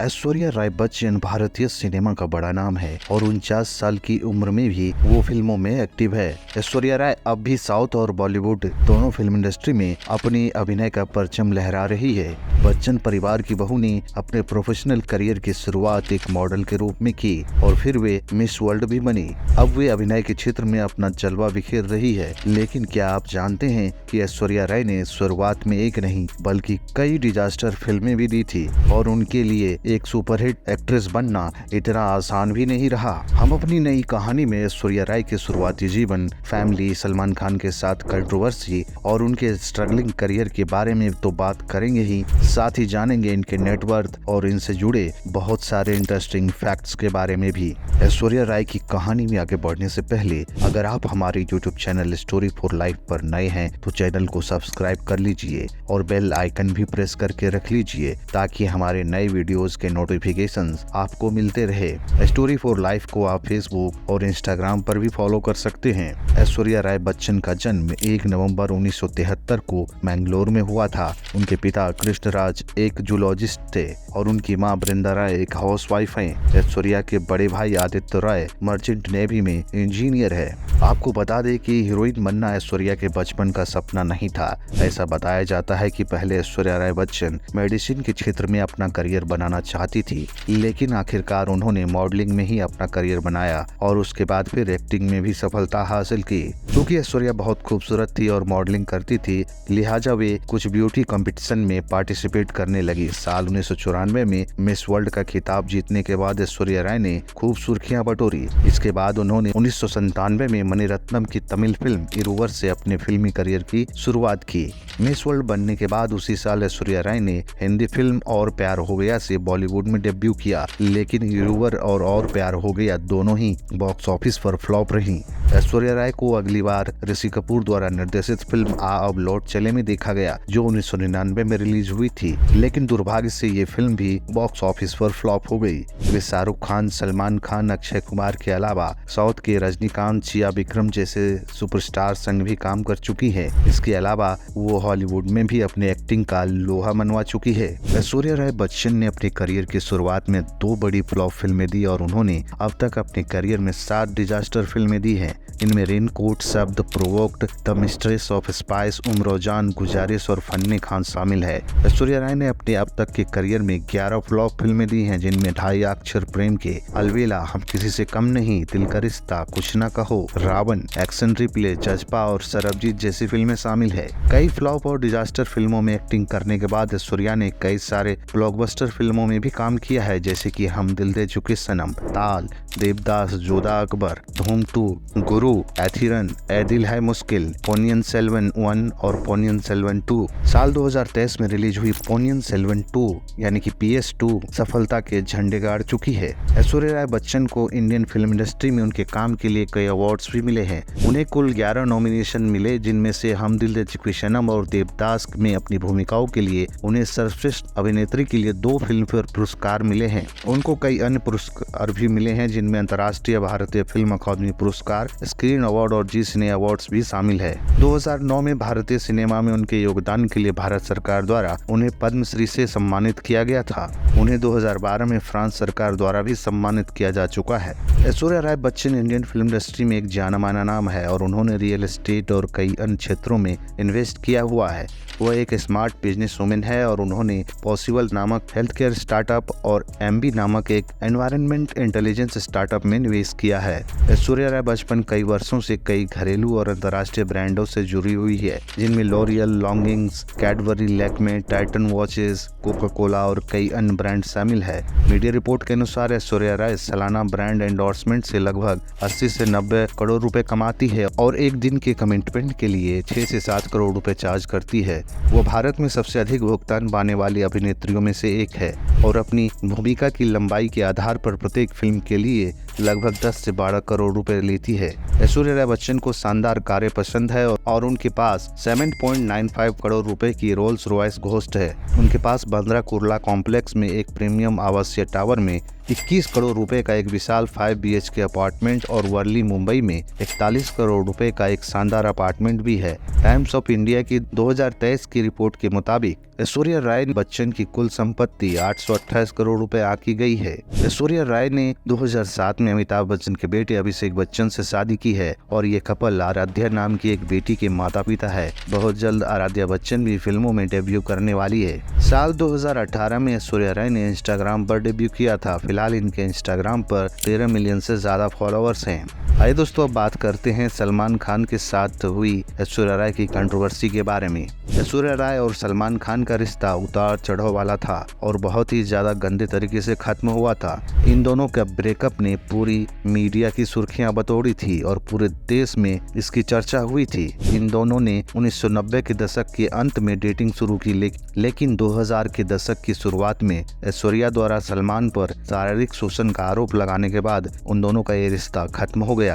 ऐश्वर्या राय बच्चन भारतीय सिनेमा का बड़ा नाम है और 49 साल की उम्र में भी वो फिल्मों में एक्टिव है। ऐश्वर्या राय अब भी साउथ और बॉलीवुड दोनों फिल्म इंडस्ट्री में अपनी अभिनय का परचम लहरा रही है। बच्चन परिवार की बहू ने अपने प्रोफेशनल करियर की शुरुआत एक मॉडल के रूप में की और फिर वे मिस वर्ल्ड भी बनी। अब वे अभिनय के क्षेत्र में अपना जलवा बिखेर रही है। लेकिन क्या आप जानते हैं कि ऐश्वर्या राय ने शुरुआत में एक नहीं बल्कि कई डिजास्टर फिल्में भी दी थी और उनके लिए एक सुपरहिट एक्ट्रेस बनना इतना आसान भी नहीं रहा। हम अपनी नई कहानी में ऐश्वर्या राय के शुरुआती जीवन, फैमिली, सलमान खान के साथ कंट्रोवर्सी और उनके स्ट्रगलिंग करियर के बारे में तो बात करेंगे ही, साथ ही जानेंगे इनके नेटवर्थ और इनसे जुड़े बहुत सारे इंटरेस्टिंग फैक्ट्स के बारे में भी। ऐश्वर्या राय की कहानी में आगे बढ़ने से पहले अगर आप हमारे YouTube channel story for life पर नए हैं तो चैनल को सब्सक्राइब कर लीजिए और बेल आइकन भी प्रेस करके रख लीजिए ताकि हमारे नए वीडियोस के नोटिफिकेशंस आपको मिलते रहे। स्टोरी फॉर लाइफ को आप फेसबुक और इंस्टाग्राम पर भी फॉलो कर सकते हैं। ऐश्वर्या राय बच्चन का जन्म 1 नवंबर 1973 को मैंगलोर में हुआ था। उनके पिता कृष्णराज एक जूलॉजिस्ट थे और उनकी मां बृंदा राय एक हाउसवाइफ हैं। ऐश्वर्या के बड़े भाई आदित्य राय मर्चेंट नेवी में इंजीनियर है। आपको बता दें कि हीरोइन बनना ऐश्वर्या के बचपन का सपना नहीं था। ऐसा बताया जाता है कि पहले ऐश्वर्या राय बच्चन मेडिसिन के क्षेत्र में अपना करियर बनाना चाहती थी, लेकिन आखिरकार उन्होंने मॉडलिंग में ही अपना करियर बनाया और उसके बाद फिर एक्टिंग में भी सफलता हासिल की। क्योंकि ऐश्वर्या बहुत खूबसूरत थी और मॉडलिंग करती थी, लिहाजा वे कुछ ब्यूटी कंपटीशन में पार्टिसिपेट करने लगी। साल 1994 में मिस वर्ल्ड का खिताब जीतने के बाद ऐश्वर्या राय ने खूब सुर्खियां बटोरी। इसके बाद उन्होंने 1997 में मणिरत्नम की तमिल फिल्म इरुवर से अपने फिल्मी करियर की शुरुआत की। मिस वर्ल्ड बनने के बाद उसी साल ऐश्वर्या राय ने हिंदी फिल्म और प्यार हो गया से बॉलीवुड में डेब्यू किया, लेकिन इरुवर और प्यार हो गया दोनों ही बॉक्स ऑफिस पर फ्लॉप रही। ऐश्वर्या राय को अगली बार ऋषि कपूर द्वारा निर्देशित फिल्म आ अब लौट चले में देखा गया, जो 1999 में रिलीज हुई थी, लेकिन दुर्भाग्य से ये फिल्म भी बॉक्स ऑफिस पर फ्लॉप हो गई। वे शाहरुख खान, सलमान खान, अक्षय कुमार के अलावा साउथ के रजनीकांत, चिया विक्रम जैसे सुपरस्टार संग भी काम कर चुकी है। इसके अलावा वो हॉलीवुड में भी अपने एक्टिंग का लोहा मनवा चुकी है। ऐश्वर्या राय बच्चन ने अपने करियर की शुरुआत में 2 बड़ी फ्लॉप फिल्में दी और उन्होंने अब तक अपने करियर में 7 डिजास्टर फिल्में दी हैं। इनमें Raincoat, Shabd, Provoked, The Mistress of Spices, Umrao Jaan, Guzaarish और फन्ने खान शामिल है। ऐश्वर्या राय ने अपने अब तक के करियर में 11 फ्लॉप फिल्में दी हैं, जिनमें ढाई अक्षर प्रेम के, अलवेला, हम किसी से कम नहीं, दिल का रिश्ता, कुछ ना कहो, रावण, एक्शन रिप्ले, जज्बा और सरबजीत जैसी फिल्में शामिल है। कई फ्लॉप और डिजास्टर फिल्मों में एक्टिंग करने के बाद ऐश्वर्या ने कई सारे ब्लॉकबस्टर फिल्मों में भी काम किया है, जैसे कि हम दिल दे चुके सनम, ताल, देवदास, जोधा अकबर, धूम 2, गुरु, एथिरन, ए दिल है मुश्किल, पोनियन सेल्वन 1 और पोनियन सेल्वन 2। साल 2023 में रिलीज हुई पोनियन सेल्वन 2 यानी कि PS2 सफलता के झंडे गाड़ चुकी है। ऐश्वर्या राय बच्चन को इंडियन फिल्म इंडस्ट्री में उनके काम के लिए कई अवार्ड्स भी मिले हैं। उन्हें कुल 11 नॉमिनेशन मिले, जिनमें से हम दिल दे चुके सनम और देवदास में अपनी भूमिकाओं के लिए उन्हें सर्वश्रेष्ठ अभिनेत्री के लिए 2 फिल्मफेयर पुरस्कार मिले हैं। उनको कई अन्य पुरस्कार भी मिले हैं, जिनमें अंतर्राष्ट्रीय भारतीय फिल्म अकादमी पुरस्कार, स्क्रीन अवार्ड और जी सिने अवार्ड्स भी शामिल है। 2009 में भारतीय सिनेमा में उनके योगदान के लिए भारत सरकार द्वारा उन्हें पद्मश्री से सम्मानित किया गया था। उन्हें 2012 में फ्रांस सरकार द्वारा भी सम्मानित किया जा चुका है। Aishwarya Rai Bachchan Indian film industry में एक जाना माना नाम है और उन्होंने रियल एस्टेट और कई अन्य क्षेत्रों में इन्वेस्ट किया हुआ है। वह एक स्मार्ट बिजनेस वुमेन है और उन्होंने पॉसिबल नामक हेल्थ केयर स्टार्टअप और MB नामक एक एनवायरनमेंट इंटेलिजेंस स्टार्टअप में निवेश किया है। ऐश्वर्या राय बच्चन कई वर्षों से कई घरेलू और अंतर्राष्ट्रीय ब्रांडों से जुड़ी हुई है, जिनमें L'Oréal, longings, Cadbury, Lakme, Titan watches, Coca Cola और कई अन्य ब्रांड शामिल है। मीडिया रिपोर्ट के अनुसार ऐश्वर्या राय सालाना ब्रांड एंडोर्समेंट से लगभग 80 से 90 करोड़ रुपए कमाती है और एक दिन के कमिटमेंट के लिए 6 से 7 करोड़ रुपए चार्ज करती है। वो भारत में सबसे अधिक भुगतान पाने वाली अभिनेत्रियों में से एक है और अपनी भूमिका की लंबाई के आधार पर प्रत्येक फिल्म के लिए लगभग 10 से 12 करोड़ रुपए लेती है। ऐश्वर्या राय बच्चन को शानदार कारें पसंद है और उनके पास 7.95 करोड़ रुपए की रोल्स रॉयस घोस्ट है। उनके पास बांद्रा कुर्ला कॉम्प्लेक्स में एक प्रीमियम आवासीय टावर में 21 करोड़ रुपए का एक विशाल 5 BHK अपार्टमेंट और वर्ली मुंबई में 41 करोड़ रुपए का एक शानदार अपार्टमेंट भी है। टाइम्स ऑफ इंडिया की 2023 की रिपोर्ट के मुताबिक ऐश्वर्या राय बच्चन की कुल संपत्ति 828 करोड़ रुपए आंकी गई है। ऐश्वर्या राय ने 2007 में अमिताभ बच्चन के बेटे अभिषेक बच्चन से शादी की है और ये कपल आराध्या नाम की एक बेटी के माता पिता है। बहुत जल्द आराध्या बच्चन भी फिल्मों में डेब्यू करने वाली है। साल 2018 में ऐश्वर्या राय ने इंस्टाग्राम पर डेब्यू किया था। फिलहाल इनके इंस्टाग्राम पर 13 मिलियन से ज्यादा फॉलोअर्स हैं। आइए दोस्तों, अब बात करते हैं सलमान खान के साथ हुई ऐश्वर्या राय की कंट्रोवर्सी के बारे में। ऐश्वर्या राय और सलमान खान का रिश्ता उतार चढ़ाव वाला था और बहुत ही ज्यादा गंदे तरीके से खत्म हुआ था। इन दोनों का ब्रेकअप ने पूरी मीडिया की सुर्खियां बटोरी थी और पूरे देश में इसकी चर्चा हुई थी। इन दोनों ने 1990 के दशक के अंत में डेटिंग शुरू की, लेकिन 2000 के दशक की शुरुआत में ऐश्वर्या द्वारा सलमान पर शारीरिक शोषण का आरोप लगाने के बाद उन दोनों का ये रिश्ता खत्म हो गया।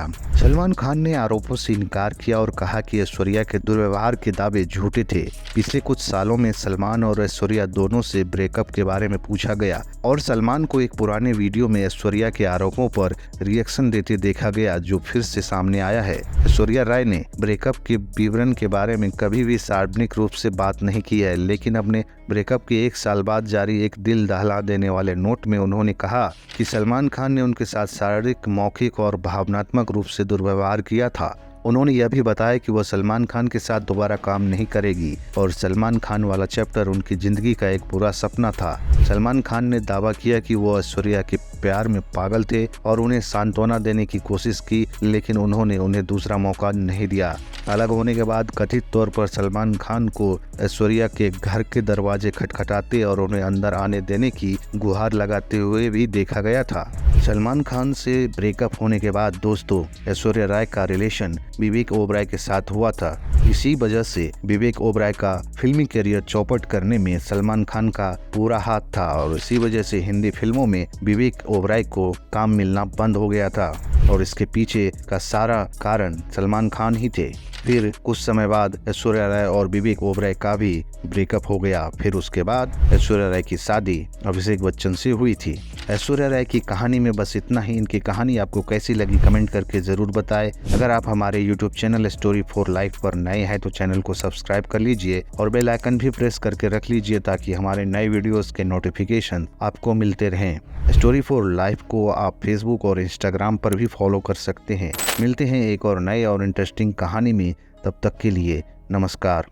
सलमान खान ने आरोपों से इनकार किया और कहा कि ऐश्वर्या के दुर्व्यवहार के दावे झूठे थे। पिछले कुछ सालों में सलमान और ऐश्वर्या दोनों से ब्रेकअप के बारे में पूछा गया और सलमान को एक पुराने वीडियो में ऐश्वर्या के आरोपों पर रिएक्शन देते देखा गया, जो फिर से सामने आया है। ऐश्वर्या राय ने ब्रेकअप के विवरण के बारे में कभी भी सार्वजनिक रूप से बात नहीं की है, लेकिन अपने ब्रेकअप के 1 साल बाद जारी एक दिल दहला देने वाले नोट में उन्होंने कहा कि सलमान खान ने उनके साथ शारीरिक, मौखिक और भावनात्मक रूप से दुर्व्यवहार किया था। उन्होंने यह भी बताया कि वह सलमान खान के साथ दोबारा काम नहीं करेगी और सलमान खान वाला चैप्टर उनकी जिंदगी का एक बुरा सपना था। सलमान खान ने दावा किया कि वो ऐश्वर्या के प्यार में पागल थे और उन्हें सांत्वना देने की कोशिश की, लेकिन उन्होंने उन्हें दूसरा मौका नहीं दिया। अलग होने के बाद कथित तौर पर सलमान खान को ऐश्वर्या के घर के दरवाजे खटखटाते और उन्हें अंदर आने देने की गुहार लगाते हुए भी देखा गया था। सलमान खान से ब्रेकअप होने के बाद दोस्तों ऐश्वर्या राय का रिलेशन विवेक ओबराय के साथ हुआ था। इसी वजह से विवेक ओबराय का फिल्मी करियर चौपट करने में सलमान खान का पूरा हाथ था और इसी वजह से हिंदी फिल्मों में विवेक ओबराय को काम मिलना बंद हो गया था और इसके पीछे का सारा कारण सलमान खान ही थे। फिर कुछ समय बाद ऐश्वर्या राय और विवेक ओबराय का भी ब्रेकअप हो गया। फिर उसके बाद ऐश्वर्या राय की शादी अभिषेक बच्चन से हुई थी। ऐश्वर्या राय की कहानी में बस इतना ही। इनकी कहानी आपको कैसी लगी कमेंट करके जरूर बताएं। अगर आप हमारे YouTube channel story for life पर नए हैं तो चैनल को सब्सक्राइब कर लीजिए और बेल आइकन भी प्रेस करके रख लीजिए ताकि हमारे नए वीडियोस के नोटिफिकेशन आपको मिलते रहें। स्टोरी फॉर लाइफ को आप फेसबुक और इंस्टाग्राम पर भी फॉलो कर सकते हैं। मिलते हैं एक और नए और इंटरेस्टिंग कहानी में, तब तक के लिए नमस्कार।